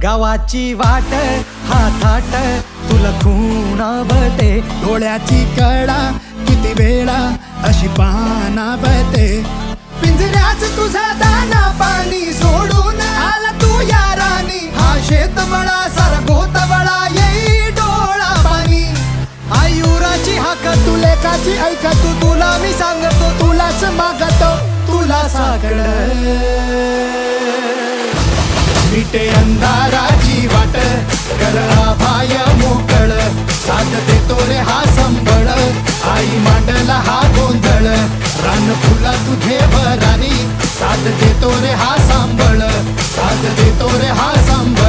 गावाची वाट हा थाट तुला खुणावते, डोळ्याची कडा किती वेळा अशी पानावते, पिंजऱ्याच तुझा दाना पाणी सोडून आला तू यारानी, हा शेत बळा सारा गोत बळा येई डोळा पाणी, आयुराची हाक तू लेकाची ऐक तू, तुला मी सांगतो तुलाच मागतो तुला साकड मिटे अंधाराची वाट कर आभाय मोकळ, साथ देतो रे हा संबळ, आई मांडला हा गोंधळ, रान फुला तुझे भरारी, साथ देतो रे हा सांबळ, साथ देतो रे हा सांबळ.